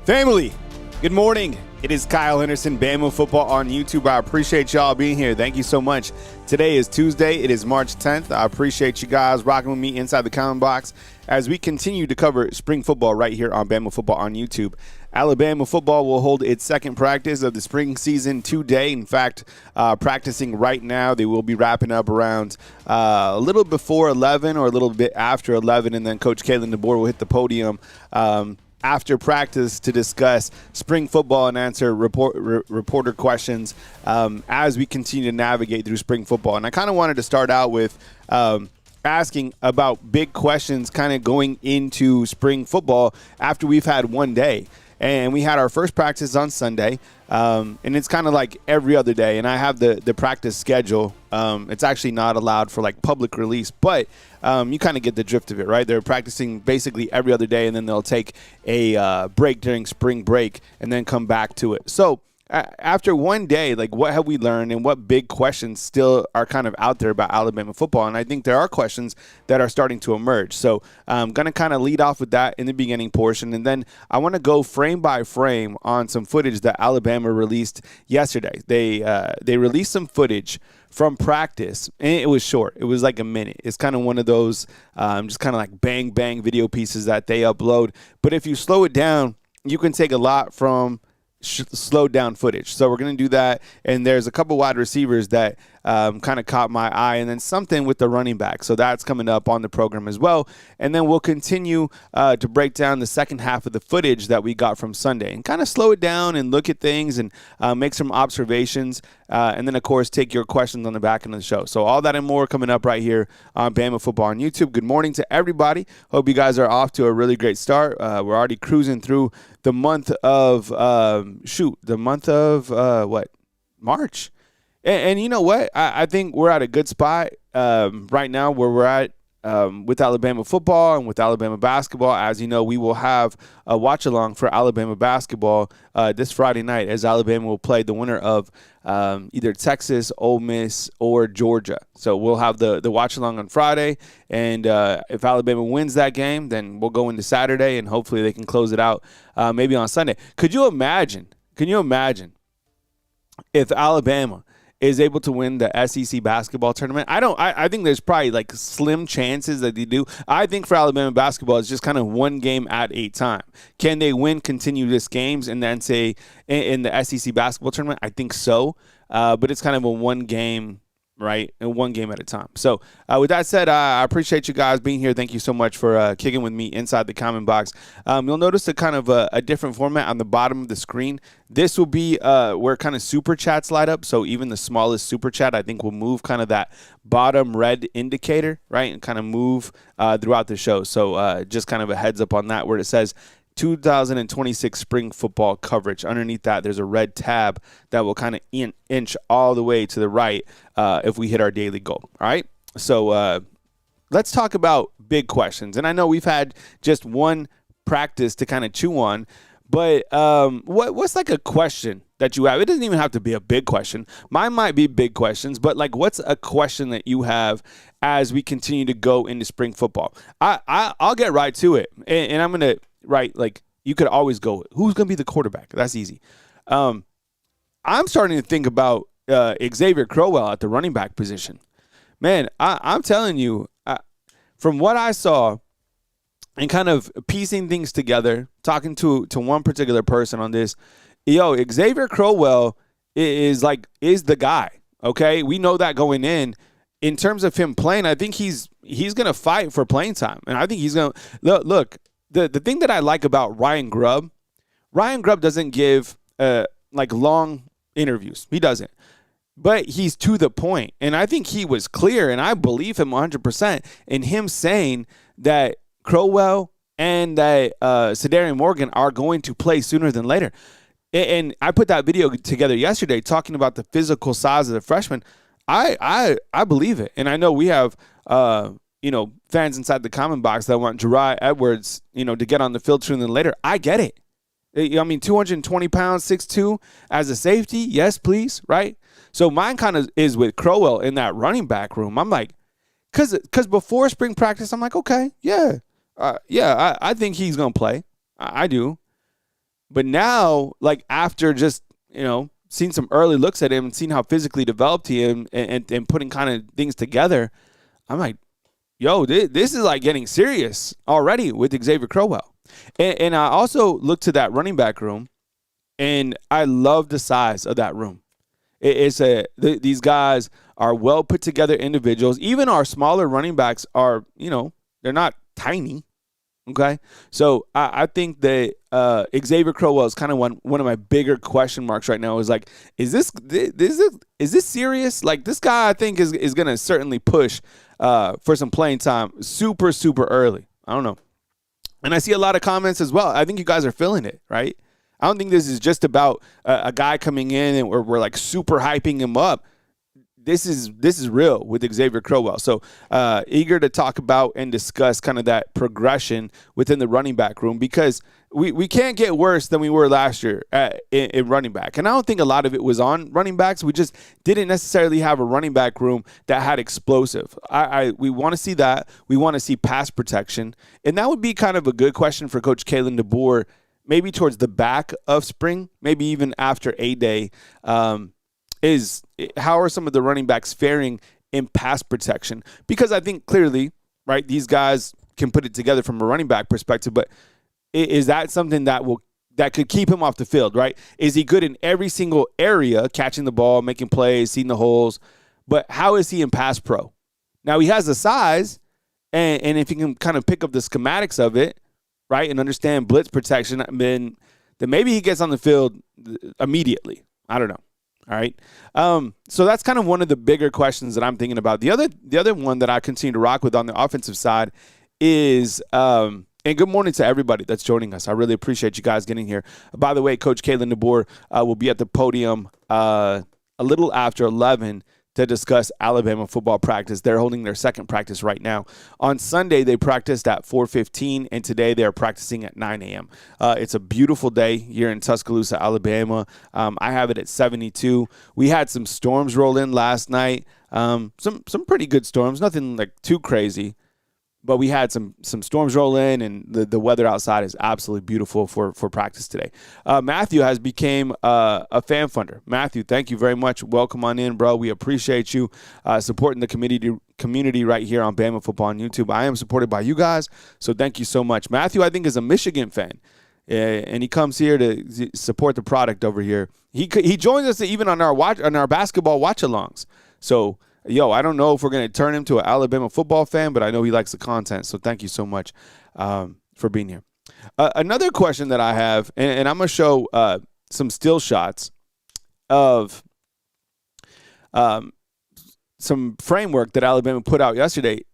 Family, good morning. It is Kyle Henderson, Bama Football on YouTube. I appreciate y'all being here. Thank you so much. Today is Tuesday. It is March 10th. I appreciate you guys rocking with me inside the comment box as we continue to cover spring football right here on Bama Football on YouTube. Alabama football will hold its second practice of the spring season today. In fact, practicing right now. They will be wrapping up around a little before 11 or a little bit after 11, and then Coach Kalen DeBoer will hit the podium after practice to discuss spring football and answer reporter questions as we continue to navigate through spring football. And I kind of wanted to start out with asking about big questions kind of going into spring football after we've had one day. And we had our first practice on Sunday, and it's kind of like every other day. And I have the practice schedule. It's actually not allowed for like public release, but you kind of get the drift of it, right? They're practicing basically every other day, and then they'll take a break during spring break and then come back to it. So after one day, like what have we learned and what big questions still are kind of out there about Alabama football? And I think there are questions that are starting to emerge. So I'm going to kind of lead off with that in the beginning portion. And then I want to go frame by frame on some footage that Alabama released yesterday. They released some footage from practice, and it was short. It was like a minute. It's kind of one of those just kind of like bang, bang video pieces that they upload. But if you slow it down, you can take a lot from slowed down footage. So we're going to do that. And there's a couple wide receivers that kind of caught my eye, and then something with the running back. So that's coming up on the program as well. And then we'll continue to break down the second half of the footage that we got from Sunday and kind of slow it down and look at things and make some observations. And then, of course, take your questions on the back end of the show. So all that and more coming up right here on Bama Football on YouTube. Good morning to everybody. Hope you guys are off to a really great start. We're already cruising through the month of, March. And you know what? I think we're at a good spot right now where we're at with Alabama football and with Alabama basketball. As you know, we will have a watch-along for Alabama basketball this Friday night as Alabama will play the winner of either Texas, Ole Miss, or Georgia. So we'll have the watch-along on Friday, and if Alabama wins that game, then we'll go into Saturday, and hopefully they can close it out maybe on Sunday. Can you imagine if Alabama is able to win the SEC basketball tournament? I think there's probably like slim chances that they do. I think for Alabama basketball, it's just kind of one game at a time. Can they win continuous games and then say in the SEC basketball tournament? I think so. But it's kind of a one game, right? And one game at a time. So with that said, I appreciate you guys being here. Thank you so much for kicking with me inside the comment box. You'll notice a kind of a different format on the bottom of the screen. This will be where kind of super chats light up. So even the smallest super chat, I think, will move kind of that bottom red indicator, right? And kind of move throughout the show. So just kind of a heads up on that where it says 2026 spring football coverage. Underneath that, there's a red tab that will kind of inch all the way to the right if we hit our daily goal. All right. So let's talk about big questions. And I know we've had just one practice to kind of chew on, but what's like a question that you have? It doesn't even have to be a big question. Mine might be big questions, but like what's a question that you have as we continue to go into spring football? I'll get right to it. And I'm going to, right, like you could always go, who's going to be the quarterback? That's easy. I'm starting to think about Xavier Crowell at the running back position. Man, I'm telling you, from what I saw and kind of piecing things together, talking to one particular person on this, Xavier Crowell is the guy, okay? We know that going in. In terms of him playing, I think he's going to fight for playing time. And I think he's going to – look, the thing that I like about Ryan Grubb doesn't give long interviews. He doesn't. But he's to the point. And I think he was clear, and I believe him 100% in him saying that Crowell and that Sadarian Morgan are going to play sooner than later. And I put that video together yesterday talking about the physical size of the freshmen. I believe it. And I know we have fans inside the comment box that want Jeriah Edwards, to get on the field sooner than later. I get it. I mean, 220 pounds, 6'2", as a safety, yes, please, right? So mine kind of is with Crowell in that running back room. I'm like, because before spring practice, I'm like, okay, I think he's going to play. I do. But now, like after just, seeing some early looks at him and seeing how physically developed he is and putting kind of things together, I'm like, yo, this is like getting serious already with Xavier Crowell. And I also looked to that running back room, and I love the size of that room. These guys are well put together individuals. Even our smaller running backs are, they're not tiny. Okay, so I think that Xavier Crowell is kind of one of my bigger question marks right now. Is like, is this serious? Like, this guy I think is going to certainly push for some playing time super, super early. I don't know. And I see a lot of comments as well. I think you guys are feeling it, right? I don't think this is just about a guy coming in and we're like super hyping him up. This is real with Xavier Crowell. So eager to talk about and discuss kind of that progression within the running back room, because we can't get worse than we were last year in running back. And I don't think a lot of it was on running backs. We just didn't necessarily have a running back room that had explosive. We want to see that. We want to see pass protection. And that would be kind of a good question for Coach Kalen DeBoer, maybe towards the back of spring, maybe even after A-Day. Is how are some of the running backs faring in pass protection? Because I think clearly, right, these guys can put it together from a running back perspective, but is that something that could keep him off the field, right? Is he good in every single area, catching the ball, making plays, seeing the holes, but how is he in pass pro? Now, he has the size, and if he can kind of pick up the schematics of it, right, and understand blitz protection, then maybe he gets on the field immediately. I don't know. All right. So that's kind of one of the bigger questions that I'm thinking about. The other one that I continue to rock with on the offensive side is, and good morning to everybody that's joining us. I really appreciate you guys getting here. By the way, Coach Kalen DeBoer will be at the podium a little after 11 to discuss Alabama football practice. They're holding their second practice right now. On Sunday, they practiced at 4:15, and today they're practicing at 9 a.m. It's a beautiful day here in Tuscaloosa, Alabama. I have it at 72. We had some storms roll in last night, some pretty good storms, nothing like too crazy. But we had some storms roll in, and the weather outside is absolutely beautiful for practice today. Matthew has became a fan funder. Matthew, thank you very much. Welcome on in, bro. We appreciate you supporting the community right here on Bama Football on YouTube. I am supported by you guys, so thank you so much. Matthew, I think, is a Michigan fan, and he comes here to support the product over here. He joins us even on our basketball watch-alongs. So, I don't know if we're going to turn him to an Alabama football fan, but I know he likes the content. So thank you so much for being here. Another question that I have, and I'm going to show some still shots of some framework that Alabama put out yesterday.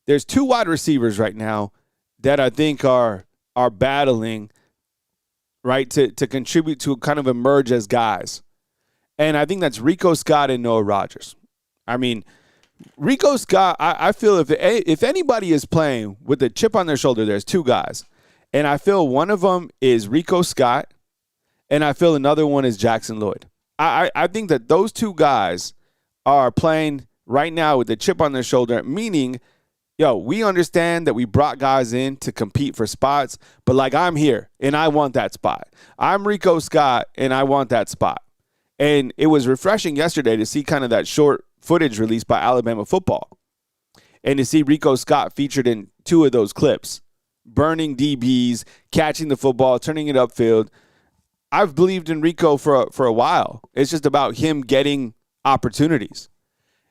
There's two wide receivers right now that I think are battling, right, to contribute to kind of emerge as guys. And I think that's Rico Scott and Noah Rogers. I mean, Rico Scott, I feel if anybody is playing with a chip on their shoulder, there's two guys. And I feel one of them is Rico Scott, and I feel another one is Jackson Lloyd. I think that those two guys are playing right now with a chip on their shoulder, meaning, we understand that we brought guys in to compete for spots, but like, I'm here, and I want that spot. I'm Rico Scott, and I want that spot. And it was refreshing yesterday to see kind of that short footage released by Alabama Football and to see Rico Scott featured in two of those clips, burning DBs, catching the football, turning it upfield. I've believed in Rico for a while. It's just about him getting opportunities.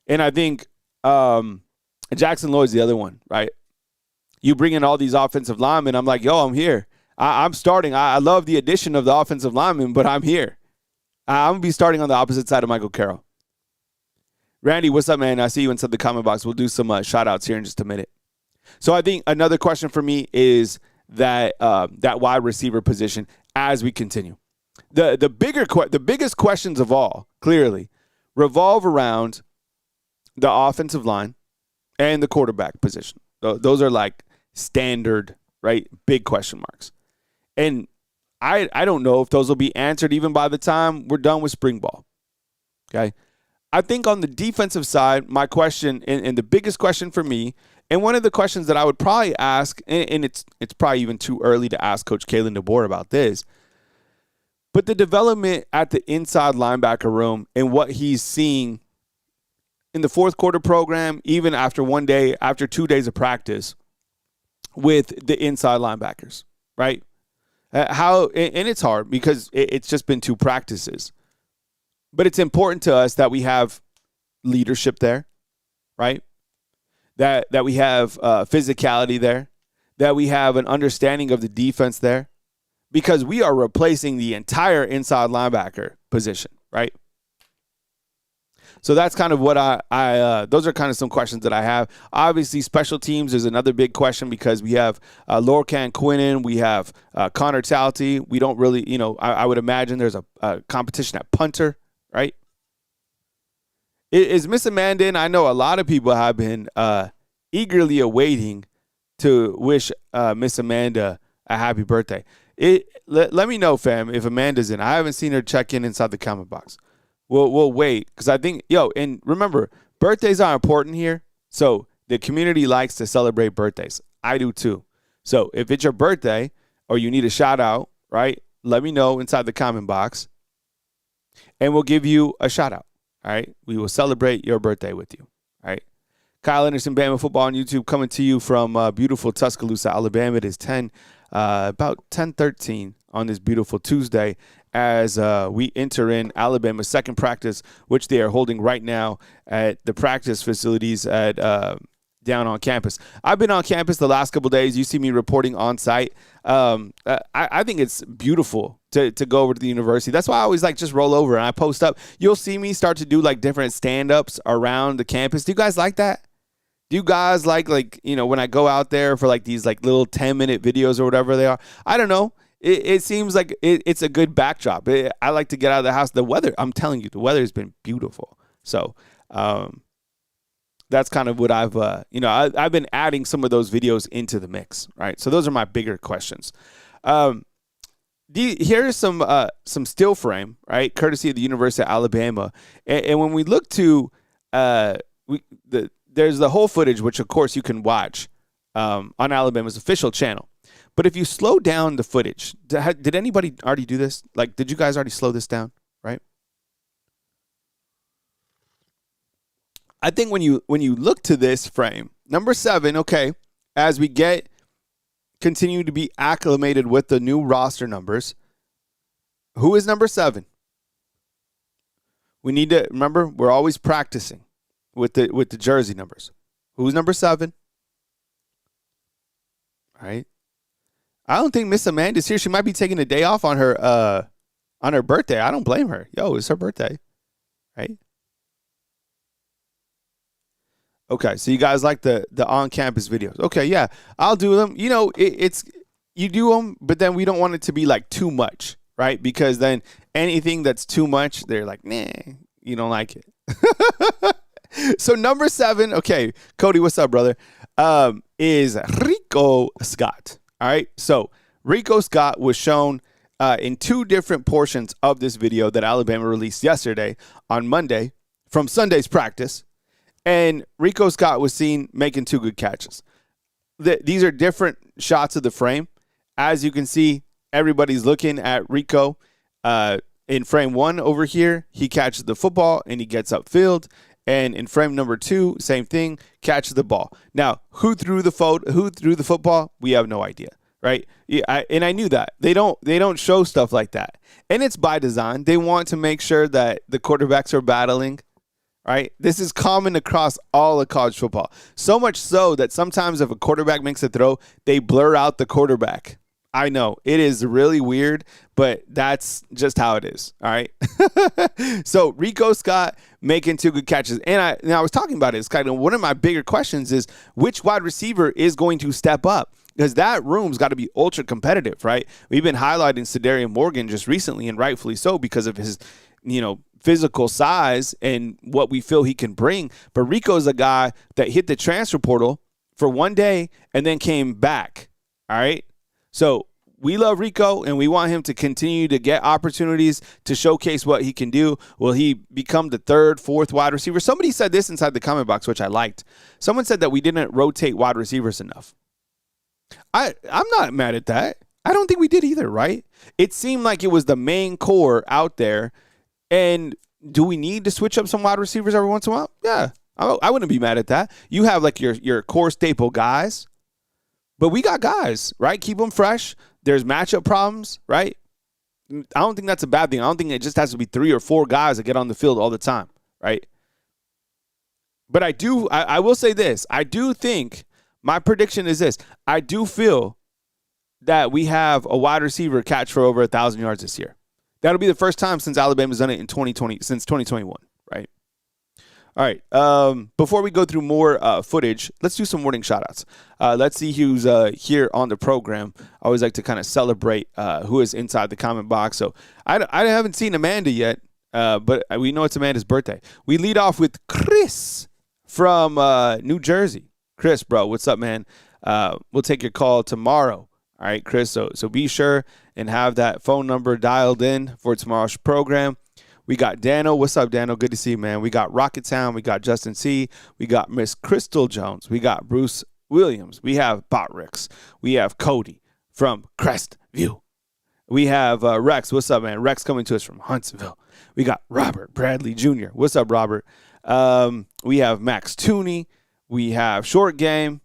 And I think Jackson Lloyd's the other one, right? You bring in all these offensive linemen, I'm like, I'm here. I'm starting. I love the addition of the offensive linemen, but I'm here. I'm going to be starting on the opposite side of Michael Carroll. Randy, what's up, man? I see you inside the comment box. We'll do some shout-outs here in just a minute. So I think another question for me is that wide receiver position as we continue. The biggest questions of all, clearly, revolve around the offensive line and the quarterback position. Those are like standard, right, big question marks. And I don't know if those will be answered even by the time we're done with spring ball. Okay? I think on the defensive side, my question, and the biggest question for me, and one of the questions that I would probably ask, and it's probably even too early to ask Coach Kalen DeBoer about this, But the development at the inside linebacker room and what he's seeing in the fourth quarter program, even after 2 days of practice with the inside linebackers, right? And it's hard because it's just been 2 practices. But it's important to us that we have leadership there, right? That we have physicality there, that we have an understanding of the defense there, because we are replacing the entire inside linebacker position, right? So that's kind of what those are kind of some questions that I have. Obviously, special teams is another big question because we have Lorcan Quinnen, we have Connor Talty. We don't really, I would imagine there's a competition at punter, right? Is Miss Amanda in? I know a lot of people have been eagerly awaiting to wish Miss Amanda a happy birthday. Let me know, fam, if Amanda's in. I haven't seen her check in inside the comment box. We'll wait because I think, and remember, birthdays are important here. So the community likes to celebrate birthdays. I do too. So if it's your birthday or you need a shout out, right, let me know inside the comment box and we'll give you a shout out. All right. We will celebrate your birthday with you. All right. Kyle Henderson, Bama Football on YouTube, coming to you from beautiful Tuscaloosa, Alabama. It is about 10:13 on this beautiful Tuesday as we enter in Alabama's second practice, which they are holding right now at the practice facilities at down on campus. I've been on campus the last couple of days. You see me reporting on site. I think it's beautiful to go over to the university. That's why I always just roll over and I post up. You'll see me start to do different stand-ups around the campus. Do you guys like that? Do you guys like when I go out there for these little 10-minute videos or whatever they are? I don't know. It seems like it's a good backdrop. I like to get out of the house. The weather, I'm telling you, the weather has been beautiful. So that's kind of what I've been adding some of those videos into the mix, right? So those are my bigger questions. Here's some still frame, right, courtesy of the University of Alabama. And when we look to there's the whole footage, which of course you can watch on Alabama's official channel. But if you slow down the footage, did anybody already do this? Did you guys already slow this down, right? I think when you look to this frame, number 7, okay, as we continue to be acclimated with the new roster numbers, who is number 7? We need to remember we're always practicing with the jersey numbers. Who's number 7? All right. I don't think Miss Amanda's here. She might be taking a day off on her birthday. I don't blame her. It's her birthday, right? Okay, so you guys like the on-campus videos. Okay, yeah, I'll do them. It's you do them, but then we don't want it to be too much, right? Because then anything that's too much, they're like, nah, you don't like it. So number 7, okay, Cody, what's up, brother? Is Rico Scott. All right, so Rico Scott was shown in 2 different portions of this video that Alabama released yesterday on Monday from Sunday's practice, and Rico Scott was seen making 2 good catches. These are different shots of the frame. As you can see, everybody's looking at Rico. In frame 1 over here, he catches the football and he gets upfield. And in frame number 2, same thing, catches the ball. Now, who threw the football? We have no idea, right? Yeah, I knew that. They don't show stuff like that. And it's by design. They want to make sure that the quarterbacks are battling, right? This is common across all of college football. So much so that sometimes if a quarterback makes a throw, they blur out the quarterback. I know it is really weird, but that's just how it is. All right. So Rico Scott making 2 good catches. And I was talking about it. It's kind of one of my bigger questions is which wide receiver is going to step up? Because that room's got to be ultra competitive, right? We've been highlighting Sedarian Morgan just recently, and rightfully so because of his, physical size and what we feel he can bring. But Rico's a guy that hit the transfer portal for 1 day and then came back. All right. So we love Rico, and we want him to continue to get opportunities to showcase what he can do. Will he become the 3rd, 4th wide receiver? Somebody said this inside the comment box, which I liked. Someone said that we didn't rotate wide receivers enough. I'm not mad at that. I don't think we did either, right? It seemed like it was the main core out there. And do we need to switch up some wide receivers every once in a while? Yeah, I wouldn't be mad at that. You have like your core staple guys, but we got guys, right? Keep them fresh. There's matchup problems, right? I don't think that's a bad thing. I don't think it just has to be 3 or 4 guys that get on the field all the time, right? But I will say this. I do think, my prediction is this. I do feel that we have a wide receiver catch for over 1,000 yards this year. That'll be the first time since Alabama's done it in 2020, since 2021, right? All right. Before we go through more footage, let's do some morning shoutouts. Let's see who's here on the program. I always like to kind of celebrate who is inside the comment box. So I haven't seen Amanda yet, but we know it's Amanda's birthday. We lead off with Chris from New Jersey. Chris, bro, what's up, man? We'll take your call tomorrow. All right, Chris. So be sure and have that phone number dialed in for tomorrow's program. We got Dano. What's up, Dano? Good to see you, man. We got Rocket Town. We got Justin C. We got Miss Crystal Jones. We got Bruce Williams. We have Botrix. We have Cody from Crestview. We have Rex. What's up, man? Rex coming to us from Huntsville. We got Robert Bradley Jr. What's up, Robert? We have Max Tooney. We have Short Game.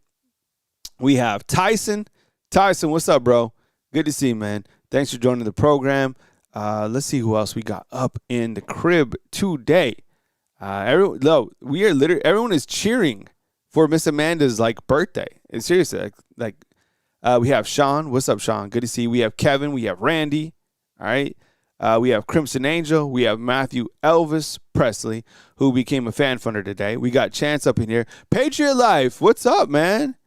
We have Tyson. Tyson, what's up, bro? Good to see you, man. Thanks for joining the program. Let's see who else we got up in the crib today. Everyone is cheering for Miss Amanda's birthday. It's seriously we have Sean. What's up, Sean? Good to see you. We have Kevin. We have Randy. All right. We have Crimson Angel. We have Matthew Elvis Presley, who became a fan funder today. We got Chance up in here. Patriot Life. What's up, man?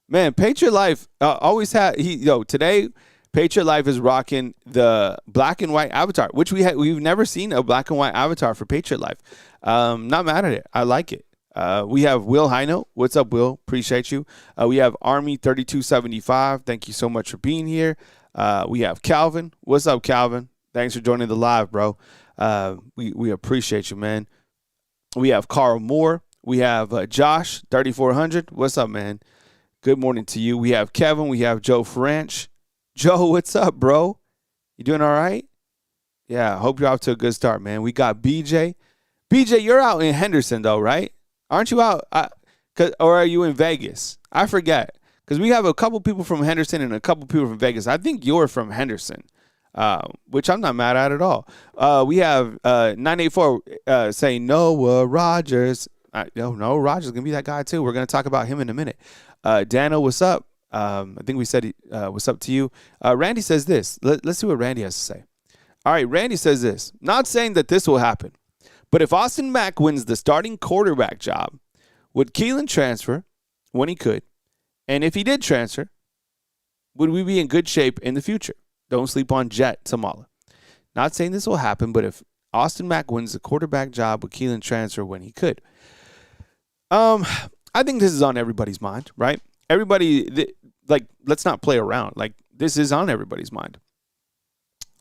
Man, Patriot Life always had today. Patriot Life is rocking the black and white avatar, which we've never seen a black and white avatar for Patriot Life. Not mad at it. I like it. We have Will Hino. What's up, Will? Appreciate you. We have Army 3275. Thank you so much for being here. We have Calvin. What's up, Calvin? Thanks for joining the live, bro. We appreciate you, man. We have Carl Moore. We have Josh 3400. What's up, man? Good morning to you. We have Kevin. We have Joe Franch. Joe, what's up, bro? You doing all right? Yeah, hope you're off to a good start, man. We got BJ. BJ, you're out in Henderson, though, right? Aren't you out? Or are you in Vegas? I forget. Because we have a couple people from Henderson and a couple people from Vegas. I think you're from Henderson, which I'm not mad at all. We have 984 saying Noah Rogers. No, Rogers is going to be that guy, too. We're going to talk about him in a minute. Dano, what's up? I think we said what's up to you. Randy says this. Let's see what Randy has to say. All right, Randy says this. Not saying that this will happen, but if Austin Mack wins the starting quarterback job, would Keelan transfer when he could? And if he did transfer, would we be in good shape in the future? Don't sleep on Jet Tamala. Not saying this will happen, but if Austin Mack wins the quarterback job, would Keelan transfer when he could? I think this is on everybody's mind, right? Everybody, let's not play around. This is on everybody's mind.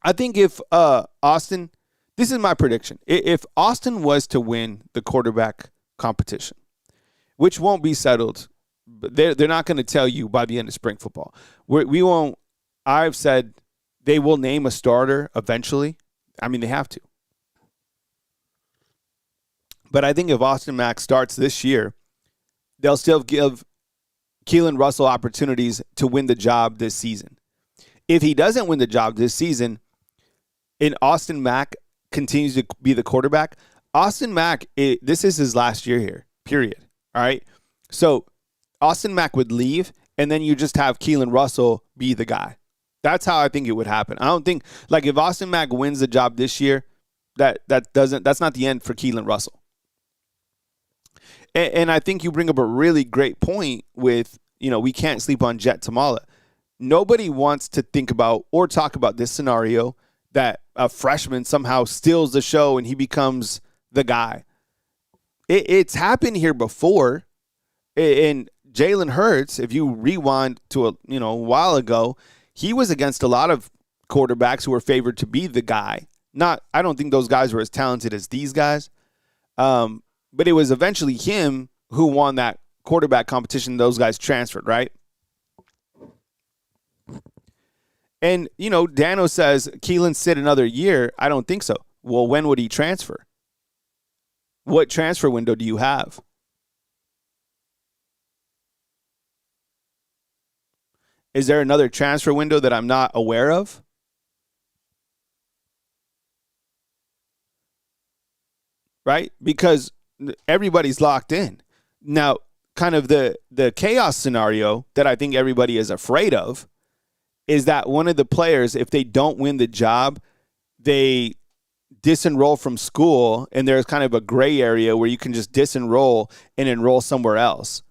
I think if Austin, this is my prediction. If Austin was to win the quarterback competition, which won't be settled, but they're not going to tell you by the end of spring football. We won't. I've said they will name a starter eventually. I mean, they have to. But I think if Austin Mack starts this year, they'll still give Keelan Russell opportunities to win the job this season. If he doesn't win the job this season, and Austin Mack continues to be the quarterback, Austin Mack, this is his last year here, period. All right? So Austin Mack would leave, and then you just have Keelan Russell be the guy. That's how I think it would happen. I don't think, if Austin Mack wins the job this year, that's not the end for Keelan Russell. And I think you bring up a really great point with, we can't sleep on Jet Tamala. Nobody wants to think about or talk about this scenario that a freshman somehow steals the show and he becomes the guy. It's happened here before. And Jalen Hurts, if you rewind to a while ago, he was against a lot of quarterbacks who were favored to be the guy. I don't think those guys were as talented as these guys. But it was eventually him who won that quarterback competition. Those guys transferred, right? And, Dano says Keelan sit another year. I don't think so. Well, when would he transfer? What transfer window do you have? Is there another transfer window that I'm not aware of? Right? Because everybody's locked in. Now, kind of the chaos scenario that I think everybody is afraid of is that one of the players, if they don't win the job, they disenroll from school, and there's kind of a gray area where you can just disenroll and enroll somewhere else.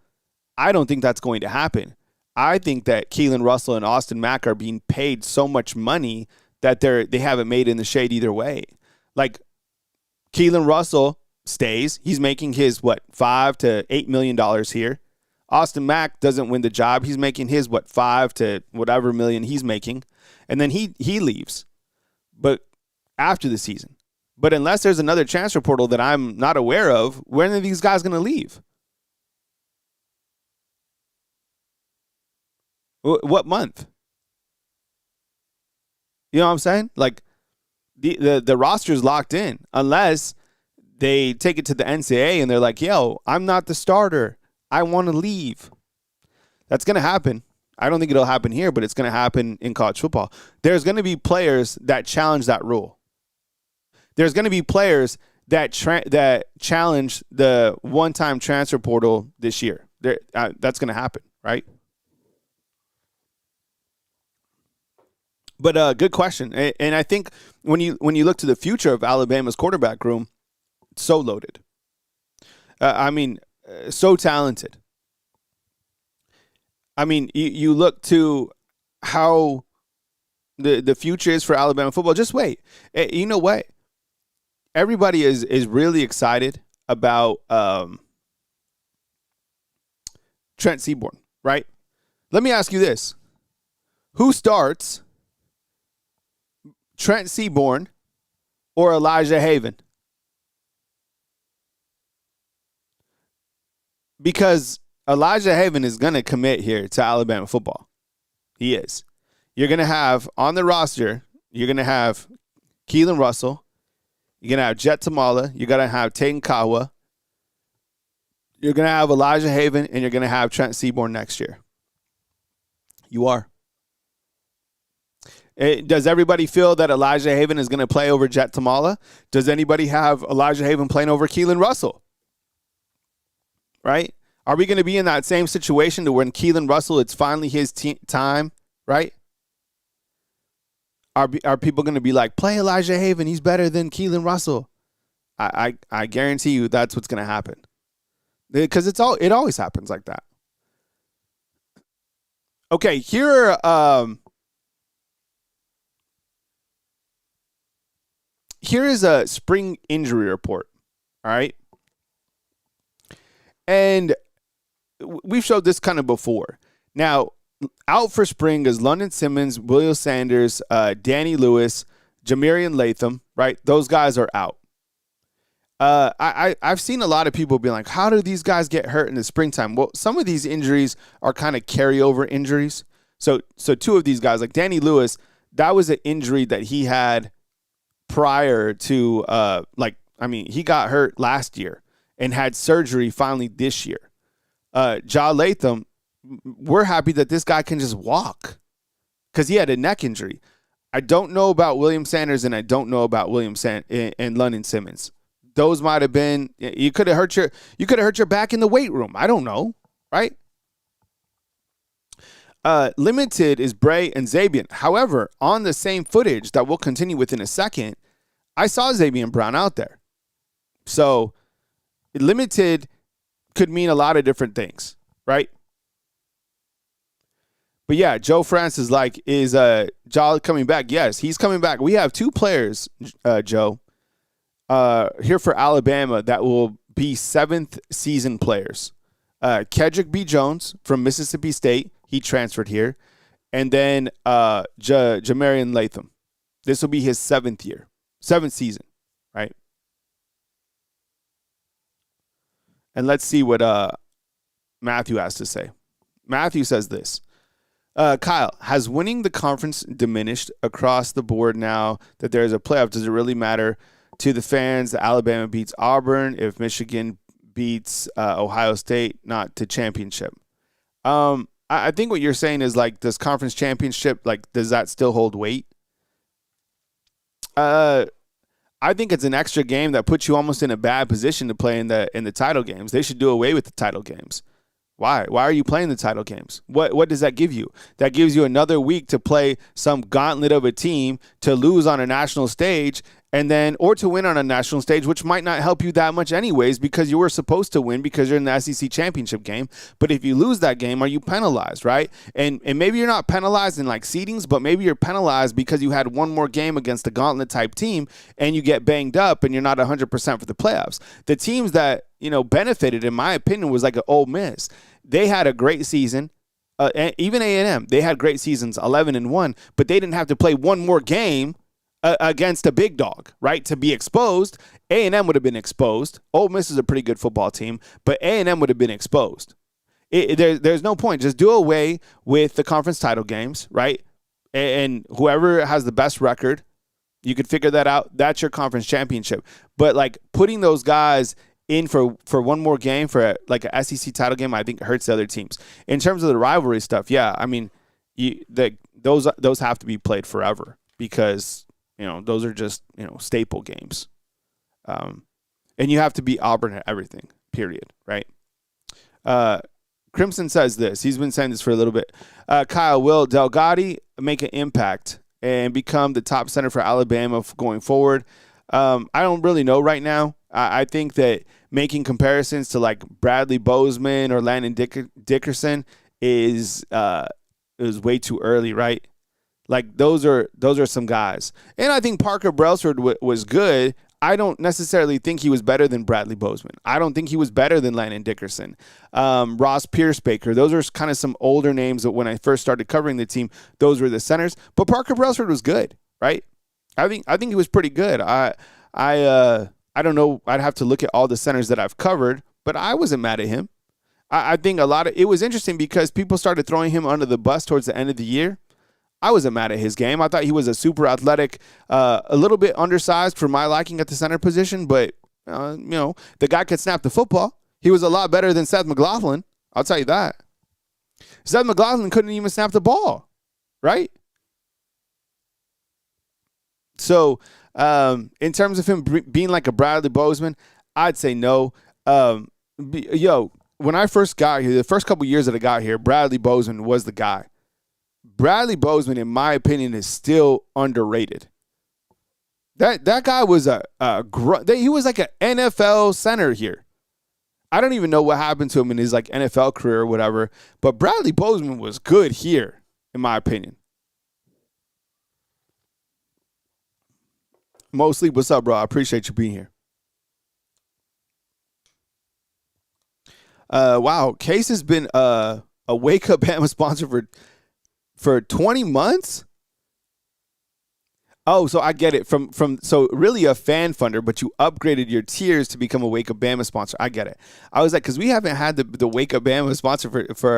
I don't think that's going to happen. I think that Keelan Russell and Austin Mack are being paid so much money that they haven't made in the shade either way. Like, Keelan Russell stays. He's making his, $5 to $8 million here. Austin Mack doesn't win the job. He's making his, 5 to whatever million he's making. And then he leaves. But after the season. But unless there's another transfer portal that I'm not aware of, when are these guys going to leave? What month? You know what I'm saying? Like, the roster's locked in unless they take it to the NCAA and they're like, yo, I'm not the starter. I want to leave. That's going to happen. I don't think it'll happen here, but it's going to happen in college football. There's going to be players that challenge that rule. There's going to be players that challenge the one-time transfer portal this year. That's going to happen, right? But good question. And I think when you look to the future of Alabama's quarterback room, it's so loaded. So talented. I mean, you look to how the future is for Alabama football. Just wait. You know what? Everybody is really excited about Trent Seaborn, right? Let me ask you this. Who starts, Trent Seaborn or Elijah Haven? Because Elijah Haven is going to commit here to Alabama football. He is. You're going to have on the roster, you're going to have Keelan Russell. You're going to have Jet Tamala. You're going to have Taden Kawa. You're going to have Elijah Haven, and you're going to have Trent Seaborn next year. You are. Does everybody feel that Elijah Haven is going to play over Jet Tamala? Does anybody have Elijah Haven playing over Keelan Russell? Right? Are we going to be in that same situation to when Keelan Russell, it's finally his time, right? Are people going to be like, play Elijah Haven, he's better than Keelan Russell? I guarantee you that's what's going to happen. Because it always happens like that. Okay, here is a spring injury report, all right? And we've showed this kind of before. Now, out for spring is London Simmons, William Sanders, Danny Lewis, Jamarian Latham, right? Those guys are out. I've seen a lot of people be like, how do these guys get hurt in the springtime? Well, some of these injuries are kind of carryover injuries. So two of these guys, like Danny Lewis, that was an injury that he had prior to, he got hurt last year and had surgery finally this year. Ja Latham, we're happy that this guy can just walk because he had a neck injury. I don't know about William Sanders, and I don't know about and London Simmons. Those might have been, you could have hurt your back in the weight room. I don't know, right? Limited is Bray and Zabian. However, on the same footage that we'll continue with in a second, I saw Zabian Brown out there. So limited could mean a lot of different things, right? But yeah, Joe Francis is Ja coming back? Yes, he's coming back. We have two players, Joe, here for Alabama that will be seventh season players. Kedrick B. Jones from Mississippi State, he transferred here. And then Jamarian Latham. This will be his seventh season, right? And let's see what Matthew has to say. Matthew says this. Kyle, has winning the conference diminished across the board now that there's a playoff? Does it really matter to the fans that Alabama beats Auburn if Michigan beats Ohio State, not to championship? I think what you're saying is like, does conference championship, like, does that still hold weight? I think it's an extra game that puts you almost in a bad position to play in the title games. They should do away with the title games. Why? Why are you playing the title games? What does that give you? That gives you another week to play some gauntlet of a team to lose on a national stage or to win on a national stage, which might not help you that much anyways because you were supposed to win because you're in the SEC championship game. But if you lose that game, are you penalized, right? And maybe you're not penalized in like seedings, but maybe you're penalized because you had one more game against a gauntlet type team and you get banged up and you're not 100% for the playoffs. The teams that, benefited, in my opinion, was like an Ole Miss. They had a great season. Even A&M, they had great seasons, 11-1, but they didn't have to play one more game against a big dog, right? To be exposed. A&M would have been exposed. Ole Miss is a pretty good football team, but A&M would have been exposed. There's no point. Just do away with the conference title games, right? And whoever has the best record, you could figure that out. That's your conference championship. But like putting those guys in for one more game for like a SEC title game, I think hurts the other teams. In terms of the rivalry stuff, yeah, I mean, those have to be played forever because those are just staple games, and you have to beat Auburn at everything. Period. Right? Crimson says this. He's been saying this for a little bit. Kyle, will Delgatti make an impact and become the top center for Alabama going forward? I don't really know right now. I think that making comparisons to like Bradley Bozeman or Landon Dickerson is way too early, right? Like those are some guys. And I think Parker Brailsford was good. I don't necessarily think he was better than Bradley Bozeman. I don't think he was better than Landon Dickerson. Ross Pierce-Baker. Those are kind of some older names that when I first started covering the team, those were the centers. But Parker Brailsford was good, right? I think he was pretty good. I don't know. I'd have to look at all the centers that I've covered, but I wasn't mad at him. I think it was interesting because people started throwing him under the bus towards the end of the year. I wasn't mad at his game. I thought he was a super athletic, a little bit undersized for my liking at the center position, but the guy could snap the football. He was a lot better than Seth McLaughlin. I'll tell you that. Seth McLaughlin couldn't even snap the ball, right? So, in terms of him being like a Bradley Bozeman, I'd say no. When I first got here, the first couple years that I got here, Bradley Bozeman was the guy. Bradley Bozeman, in my opinion, is still underrated. That guy was he was like an NFL center here. I don't even know what happened to him in his like NFL career or whatever, but Bradley Bozeman was good here, in my opinion. Mostly, what's up, bro? I appreciate you being here. Wow, Case has been a Wake Up Bama sponsor for 20 months. Oh, so I get it. So really a fan funder, but you upgraded your tiers to become a Wake Up Bama sponsor. I get it. I was like, because we haven't had the Wake Up Bama sponsor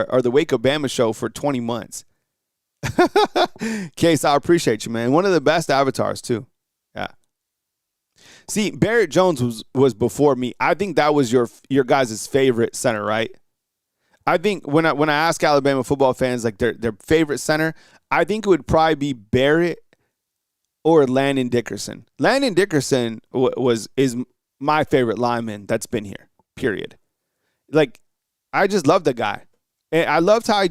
or the Wake Up Bama show for 20 months. Case, I appreciate you, man. One of the best avatars too. Yeah. See, Barrett Jones was before me. I think that was your guys' favorite center, right? I think when I ask Alabama football fans like their favorite center, I think it would probably be Barrett or Landon Dickerson. Landon Dickerson is my favorite lineman that's been here. Period. Like, I just love the guy, and I loved how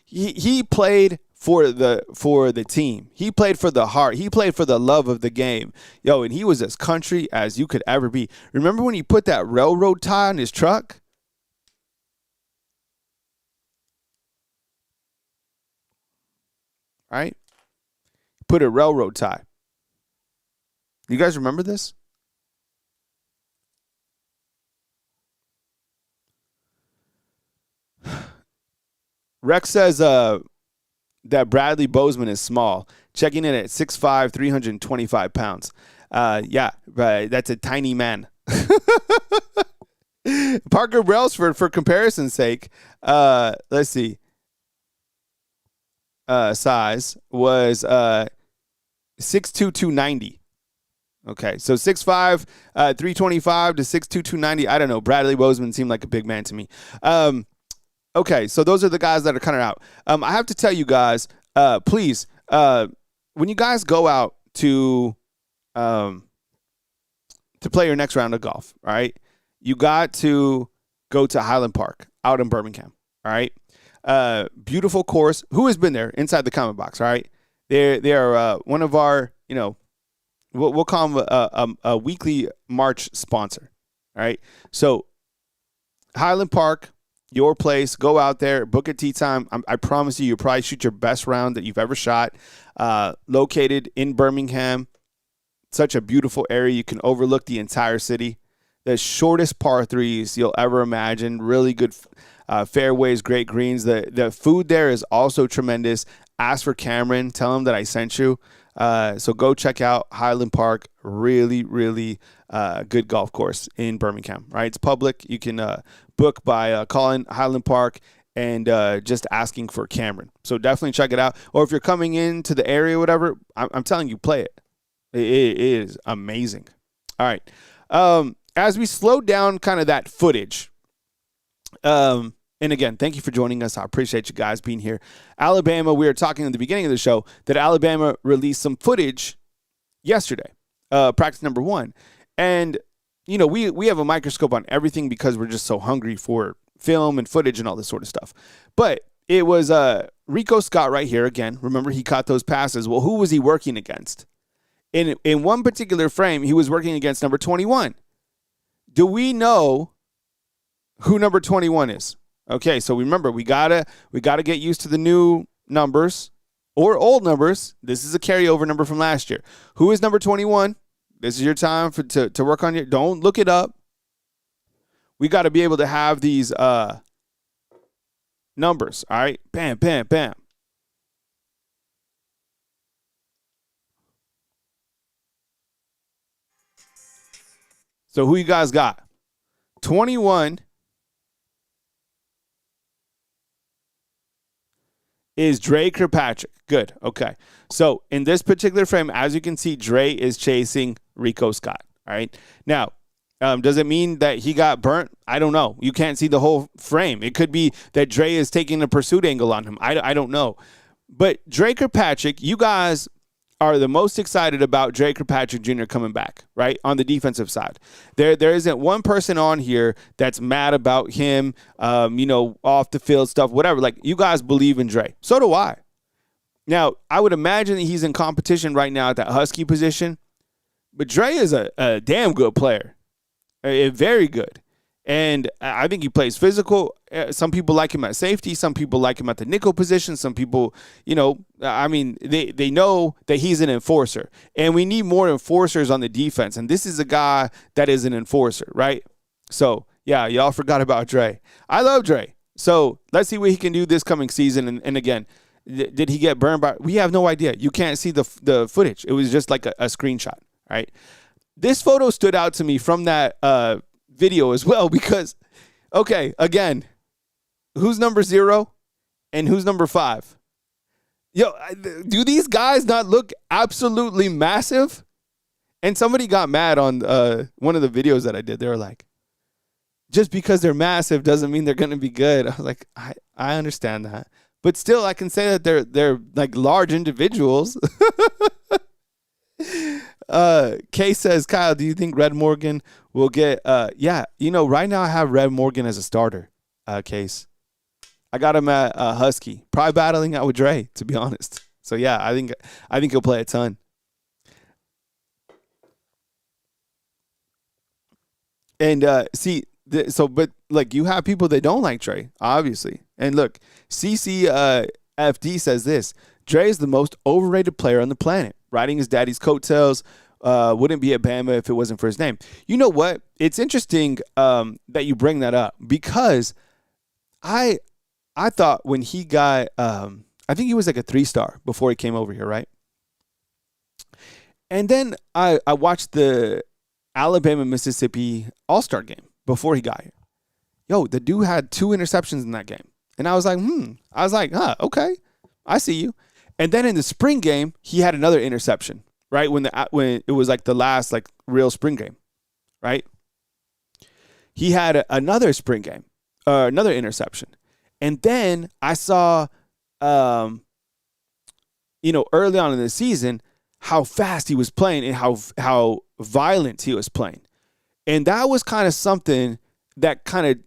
he played for the team. He played for the heart. He played for the love of the game. And he was as country as you could ever be. Remember when he put that railroad tie on his truck? Right? Put a railroad tie. You guys remember this? Rex says that Bradley Bozeman is small, checking in at 6'5", 325 pounds. Yeah, right, that's a tiny man. Parker Brailsford, for comparison's sake, let's see. size was 6'2", 290. Okay, so 6'5", 325 to 6'2", 290. I don't know. Bradley Bozeman seemed like a big man to me. Okay, so those are the guys that are kind of out. I have to tell you guys, please, when you guys go out to play your next round of golf, all right, you got to go to Highland Park out in Birmingham, all right? Beautiful course. Who has been there? Inside the comment box, all right? They're one of our, we'll call them a weekly March sponsor, all right? So Highland Park, your place, go out there, book a tee time. I promise you'll probably shoot your best round that you've ever shot. Located in Birmingham, such a beautiful area. You can overlook the entire city. The shortest par threes you'll ever imagine. Really good fairways, great greens. The food there is also tremendous. Ask for Cameron. Tell him that I sent you. So go check out Highland Park. Really, really good golf course in Birmingham. Right? It's public. You can book by calling Highland Park and just asking for Cameron. So definitely check it out. Or if you're coming into the area or whatever, I'm telling you, play it. It is amazing. All right. As we slow down kind of that footage, and again, thank you for joining us. I appreciate you guys being here. Alabama, we were talking at the beginning of the show that Alabama released some footage yesterday, practice number 1. And, we have a microscope on everything because we're just so hungry for film and footage and all this sort of stuff. But it was Rico Scott right here again. Remember, he caught those passes. Well, who was he working against? In one particular frame, he was working against number 21. Do we know who number 21 is? Okay, so remember, we gotta get used to the new numbers or old numbers. This is a carryover number from last year. Who is number 21? This is your time to work on your. Don't look it up. We got to be able to have these numbers. All right, bam, bam, bam. So who you guys got? 21 is Dre Kirkpatrick. Good. Okay. So in this particular frame, as you can see, Dre is chasing Rico Scott. All right. Now, does it mean that he got burnt? I don't know. You can't see the whole frame. It could be that Dre is taking a pursuit angle on him. I don't know. But Dre Kirkpatrick, you guys are the most excited about Dre Kirkpatrick Jr. coming back, right, on the defensive side. There isn't one person on here that's mad about him, off the field stuff, whatever. Like, you guys believe in Dre. So do I. Now, I would imagine that he's in competition right now at that Husky position, but Dre is a damn good player, very good. And I think he plays physical. Some people like him at safety. Some people like him at the nickel position. Some people, they know that he's an enforcer. And we need more enforcers on the defense. And this is a guy that is an enforcer, right? So, yeah, y'all forgot about Dre. I love Dre. So let's see what he can do this coming season. And again, did he get burned by? We have no idea. You can't see the footage. It was just like a screenshot, right? This photo stood out to me from that video as well because, okay, again, who's number 0 and who's number 5? Yo, do these guys not look absolutely massive? And somebody got mad on one of the videos that I did. They were like, just because they're massive doesn't mean they're going to be good. I was like, I understand that. But still, I can say that they're like large individuals. Kay says, Kyle, do you think Red Morgan will get right now I have Red Morgan as a starter, Case. I got him at Husky. Probably battling out with Dre, to be honest. So yeah, I think he'll play a ton. And but like you have people that don't like Dre, obviously. And look, CCFD says this: Dre is the most overrated player on the planet. Riding his daddy's coattails, wouldn't be at Bama if it wasn't for his name. You know what? It's interesting that you bring that up because I thought when he got, I think he was like a 3-star before he came over here, right? And then I watched the Alabama-Mississippi All-Star game before he got here. Yo, the dude had 2 interceptions in that game. And I was like, okay. I see you. And then in the spring game, he had another interception, right? When it was like the last like real spring game, right? He had another spring game, another interception. And then I saw, early on in the season, how fast he was playing and how violent he was playing. And that was kind of something that kind of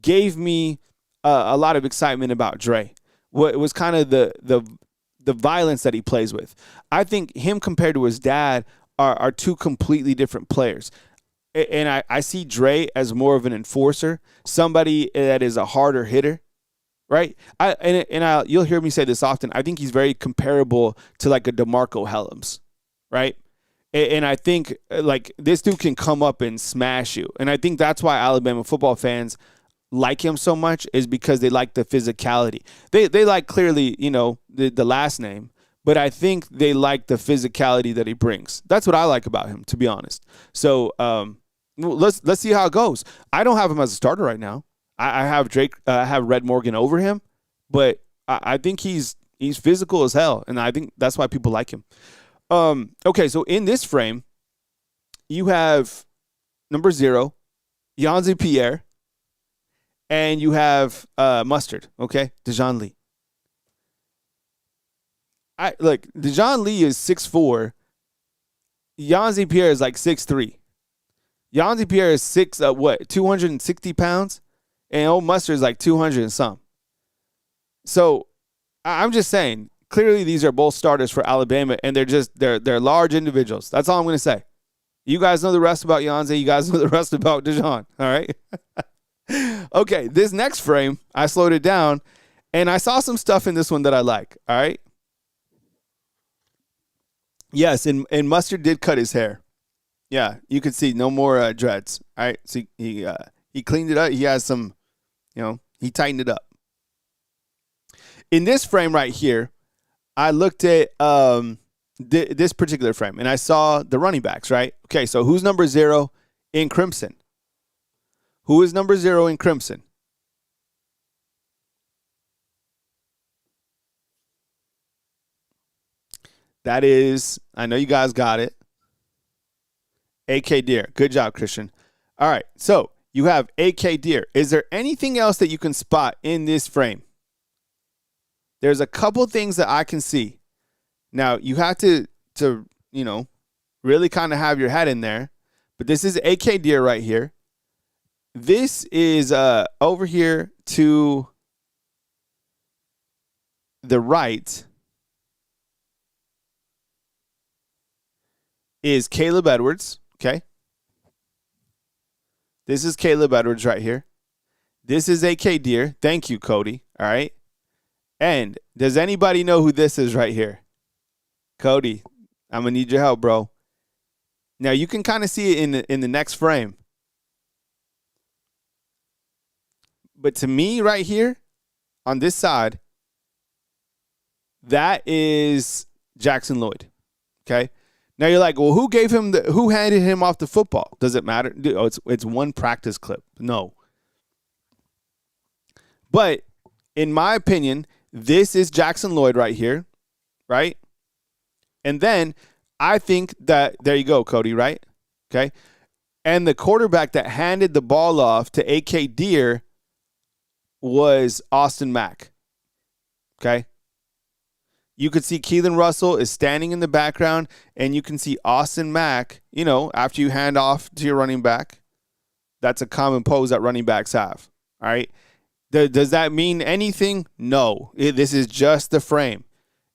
gave me a lot of excitement about Dre. It was kind of the violence that he plays with. I think him compared to his dad are two completely different players. And I see Dre as more of an enforcer, somebody that is a harder hitter, right? You'll hear me say this often. I think he's very comparable to like a DeMarco Helms, right? And I think like this dude can come up and smash you. And I think that's why Alabama football fans like him so much, is because they like the physicality. They like clearly, the last name, but I think they like the physicality that he brings. That's what I like about him, to be honest. So let's see how it goes. I don't have him as a starter right now. I have Drake. I have Red Morgan over him, but I think he's physical as hell, and I think that's why people like him. Okay, so in this frame, you have number 0, Yanzi Pierre, and you have Mustard. Okay, Dejon Lee. Dejon Lee is 6'4". Yanzi Pierre is like 6'3". Yanzi Pierre is 260 pounds, and old Mustard is like 200 and some. So I'm just saying, clearly these are both starters for Alabama, and they're large individuals. That's all I'm going to say. You guys know the rest about Yanzi. You guys know the rest about Dejon. All right. Okay, this next frame, I slowed it down, and I saw some stuff in this one that I like. All right. Yes, and Mustard did cut his hair. Yeah, you can see no more dreads. All right, so he cleaned it up. He has some, he tightened it up. In this frame right here, I looked at this particular frame, and I saw the running backs, right? Okay, so who's number 0 in crimson? Who is number 0 in crimson? That is, I know you guys got it, A.K. Deer. Good job, Christian. All right, so you have A.K. Deer. Is there anything else that you can spot in this frame? There's a couple things that I can see. Now, you have to really kind of have your head in there, but this is A.K. Deer right here. This is over here to the right is Caleb Edwards, okay? This is Caleb Edwards right here. This is A.K. Deer. Thank you, Cody, all right? And does anybody know who this is right here? Cody, I'm going to need your help, bro. Now, you can kind of see it in the next frame. But to me right here on this side, that is Jackson Lloyd, okay? Now you're like, well, who handed him off the football? Does it matter? Oh, it's one practice clip. No. But in my opinion, this is Jackson Lloyd right here, right? And then I think that, there you go, Cody, right? Okay. And the quarterback that handed the ball off to A.K. Deer was Austin Mack. Okay. You could see Keelan Russell is standing in the background, and you can see Austin Mack, after you hand off to your running back. That's a common pose that running backs have. All right. Does that mean anything? No. This is just the frame.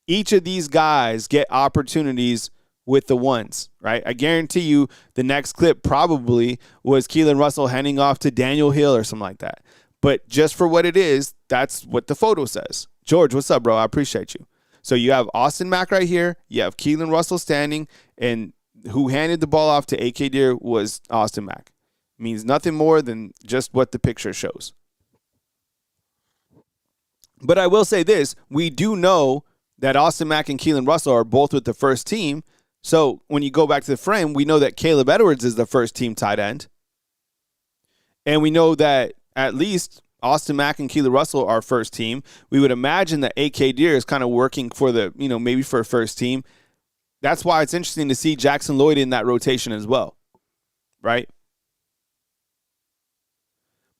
Each of these guys get opportunities with the ones, right? I guarantee you the next clip probably was Keelan Russell handing off to Daniel Hill or something like that. But just for what it is, that's what the photo says. George, what's up, bro? I appreciate you. So you have Austin Mack right here. You have Keelan Russell standing, and who handed the ball off to A.K. Deer was Austin Mack. Means nothing more than just what the picture shows. But I will say this. We do know that Austin Mack and Keelan Russell are both with the first team. So when you go back to the frame, we know that Caleb Edwards is the first team tight end. And we know that at least Austin Mack and Keelan Russell are first team. We would imagine that AK Deer is kind of working for the, maybe for a first team. That's why it's interesting to see Jackson Lloyd in that rotation as well, right?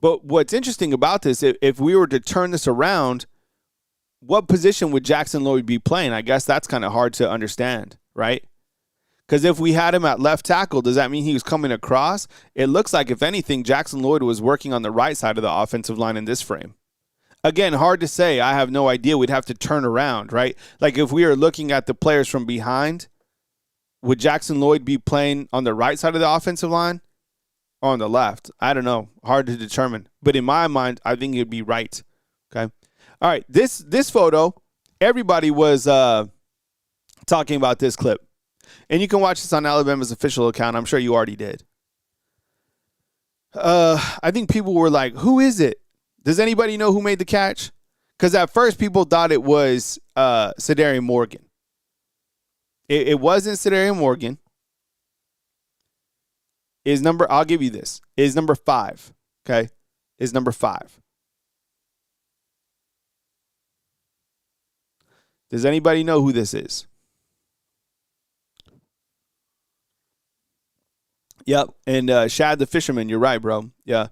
But what's interesting about this, if we were to turn this around, what position would Jackson Lloyd be playing? I guess that's kind of hard to understand, right? Because if we had him at left tackle, does that mean he was coming across? It looks like, if anything, Jackson Lloyd was working on the right side of the offensive line in this frame. Again, hard to say. I have no idea. We'd have to turn around, right? Like if we are looking at the players from behind, would Jackson Lloyd be playing on the right side of the offensive line or on the left? I don't know. Hard to determine. But in my mind, I think it'd be right. Okay. All right. This photo, everybody was talking about this clip. And you can watch this on Alabama's official account. I'm sure you already did. I think people were like, who is it? Does anybody know who made the catch? Because at first people thought it was Cedarian Morgan. It wasn't Cedarian Morgan. I'll give you this. Is number 5. Okay? Is number 5. Does anybody know who this is? Yep, and Shad the Fisherman, you're right, bro. Yeah.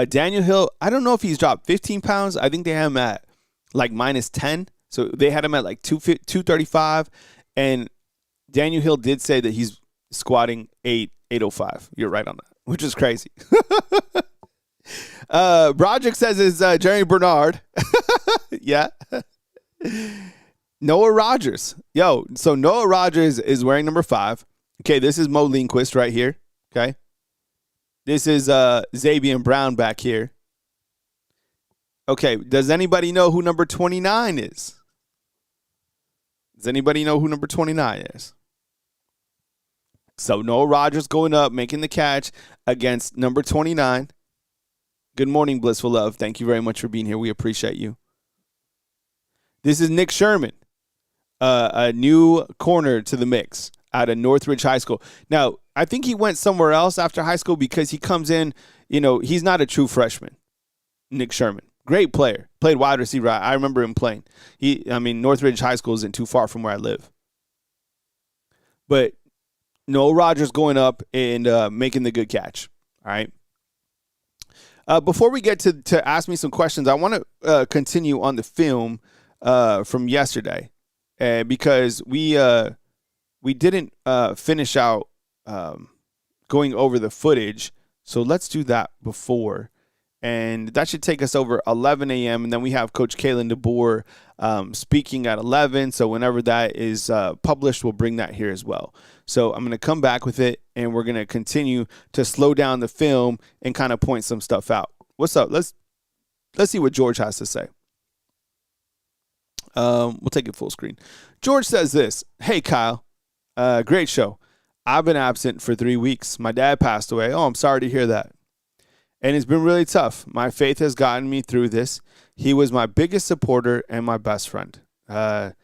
Daniel Hill, I don't know if he's dropped 15 pounds. I think they had him at like minus 10. So they had him at like 235. And Daniel Hill did say that he's squatting 805. You're right on that, which is crazy. Broderick says it's Jerry Bernard. Yeah. Noah Rogers. Yo, so Noah Rogers is wearing number 5. Okay, this is Mo Lindquist right here. Okay. This is Xavier Brown back here. Okay, does anybody know who number 29 is? Does anybody know who number 29 is? So Noah Rogers going up, making the catch against number 29. Good morning, Blissful Love. Thank you very much for being here. We appreciate you. This is Nick Sherman, a new corner to the mix out of Northridge High School. Now, I think he went somewhere else after high school because he comes in, he's not a true freshman, Nick Sherman. Great player. Played wide receiver. I remember him playing. Northridge High School isn't too far from where I live. But Noah Rogers going up and making the good catch. All right. Before we get to ask me some questions, I want to continue on the film from yesterday because we didn't finish out going over the footage. So let's do that before. And that should take us over 11 a.m. And then we have Coach Kalen DeBoer speaking at 11. So whenever that is published, we'll bring that here as well. So I'm going to come back with it, and we're going to continue to slow down the film and kind of point some stuff out. What's up? Let's see what George has to say. We'll take it full screen. George says this. Hey, Kyle. Great show. I've been absent for 3 weeks. My dad passed away. Oh, I'm sorry to hear that. And it's been really tough. My faith has gotten me through this. He was my biggest supporter and my best friend. Look,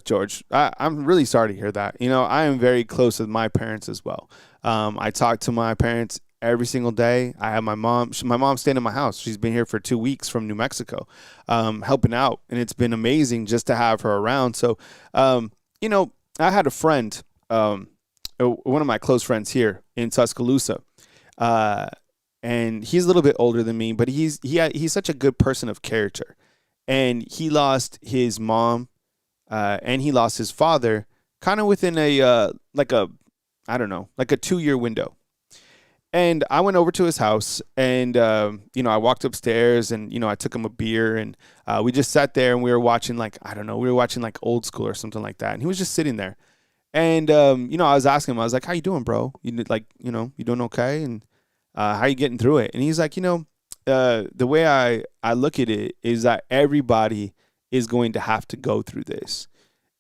George, I'm really sorry to hear that. I am very close with my parents as well. I talk to my parents every single day. I have my mom. My mom's staying in my house. She's been here for 2 weeks from New Mexico, helping out. And it's been amazing just to have her around. So, I had a friend, one of my close friends here in Tuscaloosa. And he's a little bit older than me, but he's such a good person of character. And he lost his mom, and he lost his father kind of within a 2-year window. And I went over to his house, and, I walked upstairs, and, I took him a beer, and we just sat there, and we were watching, Old School or something like that. And he was just sitting there. And, I was asking him, I was like, how you doing, bro? You doing okay? And how you getting through it? And he's like, the way I look at it is that everybody is going to have to go through this.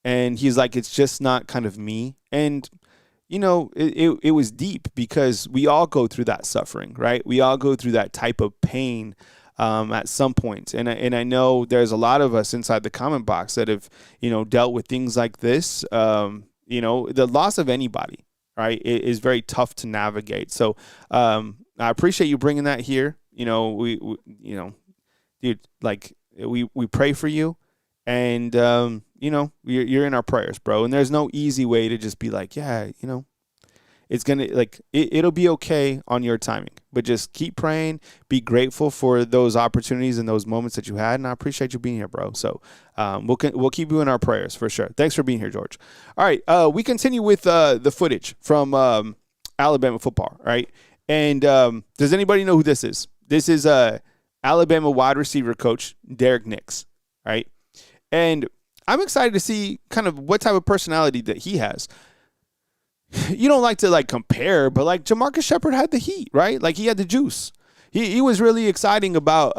And he's like, it's just not kind of me. And, it was deep because we all go through that suffering, right? We all go through that type of pain at some point. And I know there's a lot of us inside the comment box that have, dealt with things like this. The loss of anybody, right, is very tough to navigate. So I appreciate you bringing that here. Dude, like we pray for you, and you're in our prayers, bro. And there's no easy way to just be like, yeah, it's gonna it'll be okay on your timing, but just keep praying, be grateful for those opportunities and those moments that you had, and I appreciate you being here, bro. So we'll keep you in our prayers for sure. Thanks for being here, George. All right, we continue with the footage from Alabama football, right? And does anybody know who this is? This is Alabama wide receiver coach Derek Nix, right? And I'm excited to see kind of what type of personality that he has. You don't like to compare, but Jamarcus Shepard had the heat, right? Like he had the juice. He was really excited about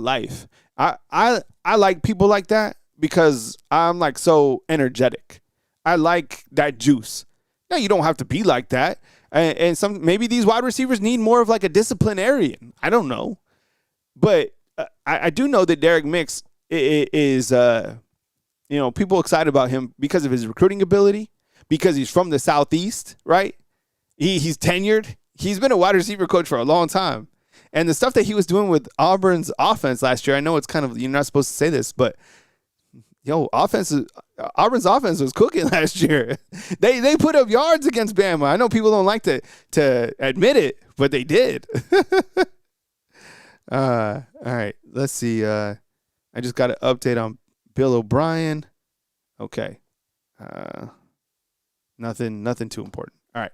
life. I like people like that because I'm so energetic. I like that juice. Now you don't have to be like that. And maybe these wide receivers need more of a disciplinarian. I don't know. But I do know that Derek Nix is people excited about him because of his recruiting ability, because he's from the Southeast, right? He's tenured. He's been a wide receiver coach for a long time. And the stuff that he was doing with Auburn's offense last year, I know it's kind of, you're not supposed to say this, but Auburn's offense was cooking last year. They put up yards against Bama. I know people don't like to admit it, but they did. All right, let's see. I just got an update on Bill O'Brien. Okay. Nothing too important. All right.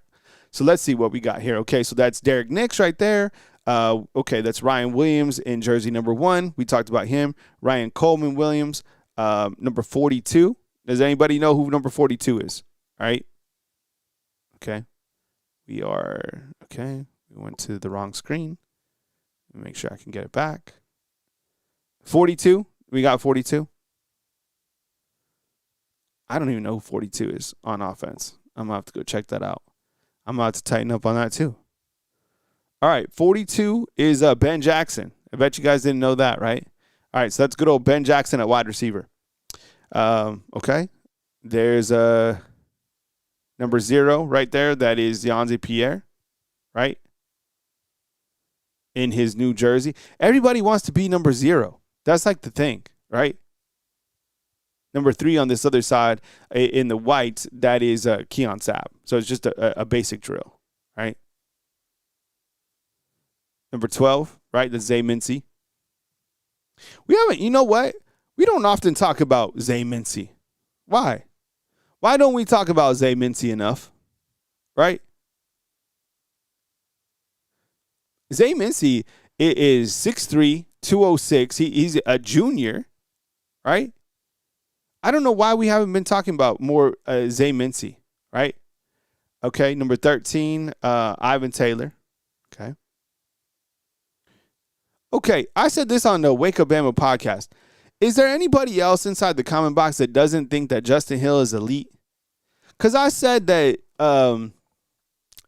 So let's see what we got here. Okay, so that's Derek Nix right there. Okay, that's Ryan Williams in jersey number 1. We talked about him. Ryan Coleman-Williams, number 42. Does anybody know who number 42 is? All right. Okay. We went to the wrong screen. Let me make sure I can get it back. 42. We got 42. I don't even know who 42 is on offense. I'm going to have to go check that out. I'm going to have to tighten up on that too. All right, 42 is Ben Jackson. I bet you guys didn't know that, right? All right, so that's good old Ben Jackson at wide receiver. Okay. There's number 0 right there. That is Deonze Pierre, right? In his new jersey. Everybody wants to be number 0. That's the thing, right? Number 3 on this other side in the white, that is Keon Sabb. So it's just a basic drill, right? Number 12, right? That's Zay Mincy. You know what? We don't often talk about Zay Mincy. Why? Why don't we talk about Zay Mincy enough? Right? Zay Mincy is 6'3", 206. He's a junior, right? I don't know why we haven't been talking about more Zay Mincy, right? Okay, number 13, Ivan Taylor. Okay. Okay, I said this on the Wake Up Bama podcast. Is there anybody else inside the comment box that doesn't think that Justin Hill is elite? Because I said that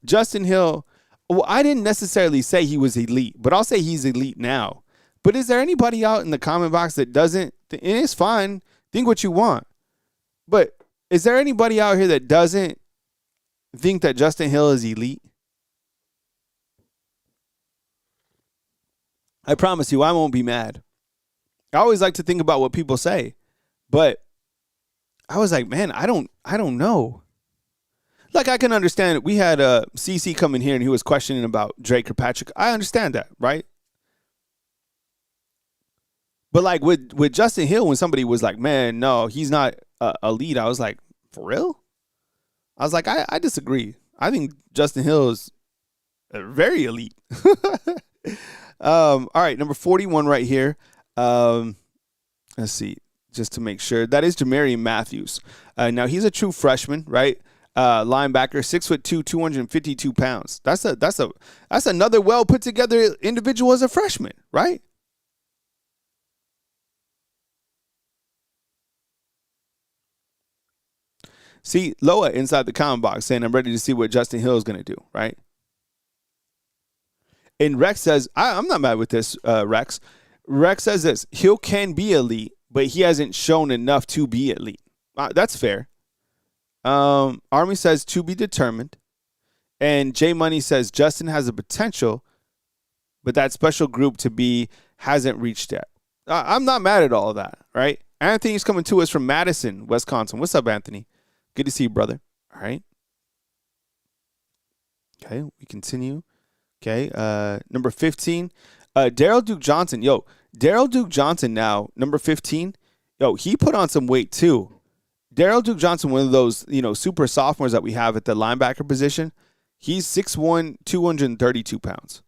Justin Hill, well, I didn't necessarily say he was elite, but I'll say he's elite now. But is there anybody out in the comment box that doesn't, and it's fine, think what you want. But is there anybody out here that doesn't think that Justin Hill is elite? I promise you, I won't be mad. I always like to think about what people say, but I was like, man, I don't know. I can understand. We had CC come in here and he was questioning about Dre Kirkpatrick. I understand that, right? But with Justin Hill, when somebody was like, man, no, he's not elite, I was like, for real? I was like, I disagree. I think Justin Hill is very elite. All right, number 41 right here. Let's see, just to make sure. That is Jamarian Matthews. Now, he's a true freshman, right? Linebacker, 6'2", 252 pounds. That's another well put together individual as a freshman, right? See, Loa inside the comment box saying, I'm ready to see what Justin Hill is going to do, right? And Rex says, I'm not mad with this, Rex. Rex says this, Hill can be elite, but he hasn't shown enough to be elite. That's fair. Army says to be determined. And J Money says Justin has the potential but that special group to be hasn't reached yet. I'm not mad at all of that, right? Anthony's coming to us from Madison, Wisconsin. What's up, Anthony? Good to see you, brother. All right. Okay, we continue. Okay, number 15, Daryl Duke Johnson. Yo, Daryl Duke Johnson now, number 15. Yo, he put on some weight too. Daryl Duke Johnson, one of those, super sophomores that we have at the linebacker position. He's 6'1", 232 pounds.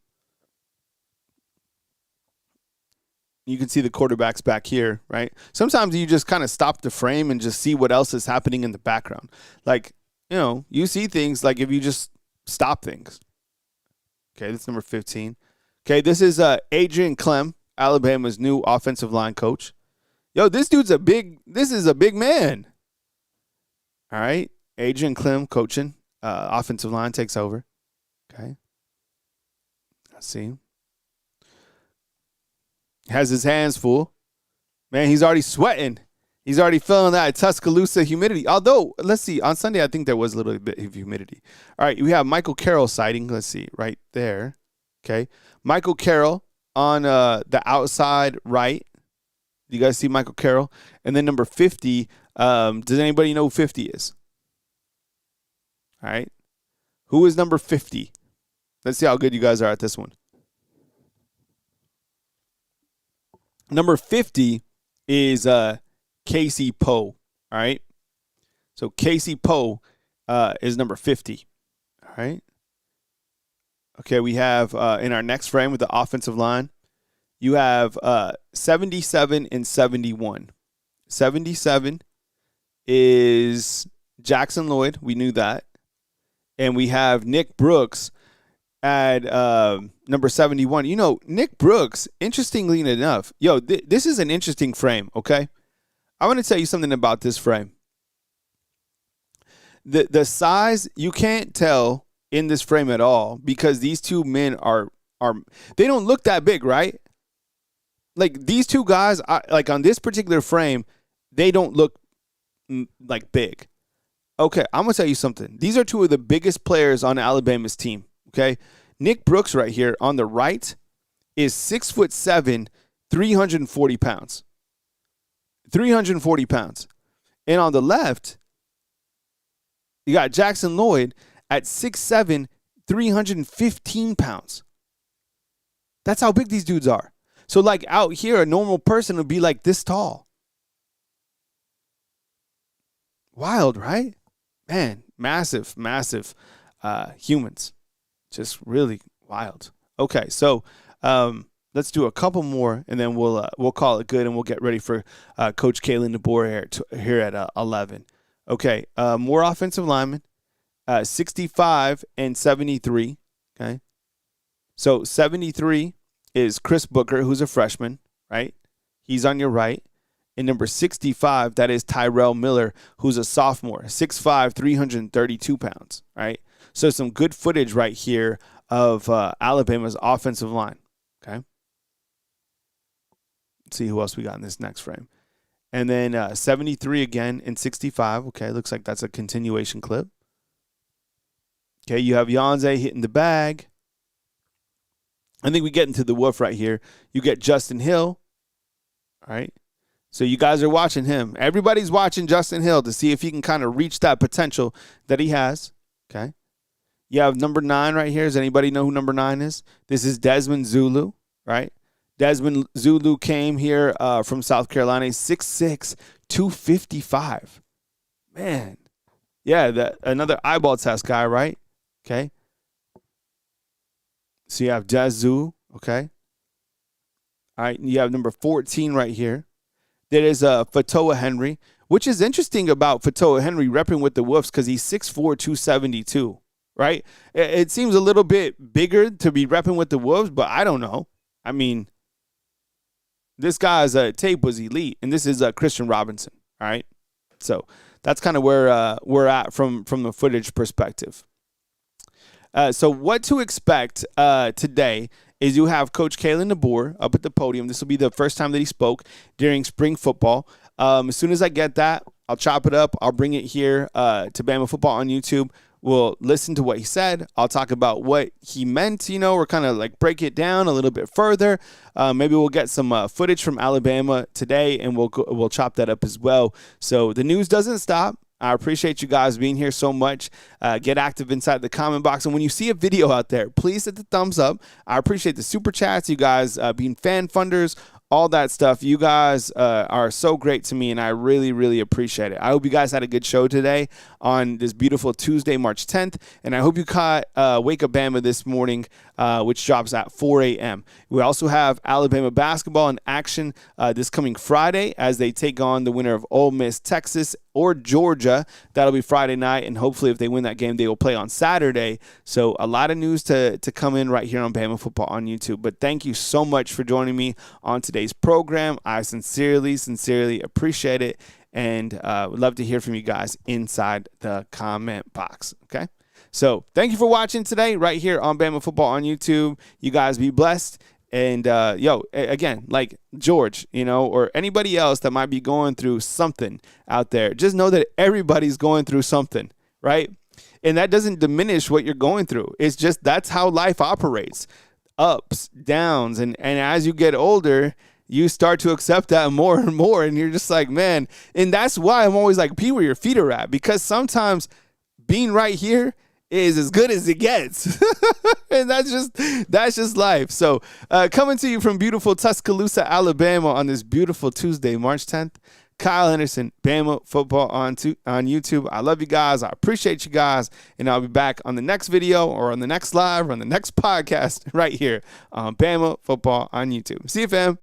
You can see the quarterbacks back here, right? Sometimes you just kind of stop the frame and just see what else is happening in the background. Like, you see things like if you just stop things. Okay, that's number 15. Okay, this is Adrian Clem, Alabama's new offensive line coach. Yo, this is a big man. All right, Adrian Clem coaching. Offensive line takes over. Okay. Let's see. Has his hands full. Man, he's already sweating. He's already feeling that Tuscaloosa humidity. Although, let's see, on Sunday, I think there was a little bit of humidity. All right, we have Michael Carroll sighting. Let's see, right there. Okay. Michael Carroll on the outside right. You guys see Michael Carroll? And then number 50, does anybody know who 50 is? All right. Who is number 50? Let's see how good you guys are at this one. Number 50 is Casey Poe. All right. So Casey Poe is number 50. All right. Okay, we have in our next frame with the offensive line, you have 77 and 71. 77 is Jackson Lloyd. We knew that. And we have Nick Brooks at number 71. Nick Brooks, interestingly enough, this is an interesting frame, okay? I want to tell you something about this frame. The size, you can't tell in this frame at all because these two men are they don't look that big, right? Like these two guys, like on this particular frame, they don't look like big. Okay, I'm going to tell you something. These are two of the biggest players on Alabama's team, okay? Nick Brooks right here on the right is 6'7", 340 pounds. 340 pounds. And on the left, you got Jackson Lloyd at 6'7", 315 pounds. That's how big these dudes are. So like out here, a normal person would be like this tall. Wild, right? Man, massive humans. Just really wild. Okay, so let's do a couple more, and then we'll call it good, and we'll get ready for Coach Kalen DeBoer here at 11. Okay, more offensive linemen, 65 and 73. Okay, so 73 is Chris Booker, who's a freshman, right? He's on your right. And number 65, that is Tyrell Miller, who's a sophomore, 6'5", 332 pounds, right? So some good footage right here of Alabama's offensive line, okay? Let's see who else we got in this next frame. And then 73 again and 65. Okay, looks like that's a continuation clip. Okay, you have Yonze hitting the bag. I think we get into the woof right here. You get Justin Hill, all right? So you guys are watching him. Everybody's watching Justin Hill to see if he can kind of reach that potential that he has. Okay. You have number 9 right here. Does anybody know who number 9 is? This is Desmond Zulu, right? Desmond Zulu came here from South Carolina, 6'6", 255. Man. Yeah, another eyeball test guy, right? Okay. So you have Dezu, okay? All right, and you have number 14 right here. There is Fatoa Henry, which is interesting about Fatoa Henry repping with the Wolves because he's 6'4", 272, right? It seems a little bit bigger to be repping with the Wolves, but I don't know. I mean, this guy's tape was elite, and this is Christian Robinson, all right? So that's kind of where we're at from the footage perspective. So what to expect today is you have Coach Kalen DeBoer up at the podium. This will be the first time that he spoke during spring football. As soon as I get that, I'll chop it up. I'll bring it here to Bama Football on YouTube. We'll listen to what he said. I'll talk about what he meant, or kind of like break it down a little bit further. Maybe we'll get some footage from Alabama today, and we'll chop that up as well. So the news doesn't stop. I appreciate you guys being here so much. Get active inside the comment box. And when you see a video out there, please hit the thumbs up. I appreciate the super chats, you guys being fan funders, all that stuff. You guys are so great to me, and I really, really appreciate it. I hope you guys had a good show today on this beautiful Tuesday, March 10th, and I hope you caught Wake Up Bama this morning, which drops at 4 a.m. We also have Alabama basketball in action this coming Friday as they take on the winner of Ole Miss, Texas, or Georgia. That'll be Friday night, and hopefully if they win that game, they will play on Saturday. So a lot of news to come in right here on Bama Football on YouTube. But thank you so much for joining me on today's program. I sincerely appreciate it, and would love to hear from you guys inside the comment box, okay? So thank you for watching today right here on Bama Football on YouTube. You guys be blessed. And, again, like George, or anybody else that might be going through something out there, just know that everybody's going through something, right? And that doesn't diminish what you're going through. It's just that's how life operates, ups, downs. And as you get older, you start to accept that more and more. And you're just like, man, and that's why I'm always like, be where your feet are at, because sometimes being right here is as good as it gets. And that's just life. So coming to you from beautiful Tuscaloosa, Alabama on this beautiful Tuesday, March 10th, Kyle Henderson, Bama Football on YouTube. I love you guys. I appreciate you guys. And I'll be back on the next video or on the next live or on the next podcast right here on Bama Football on YouTube. See you, fam.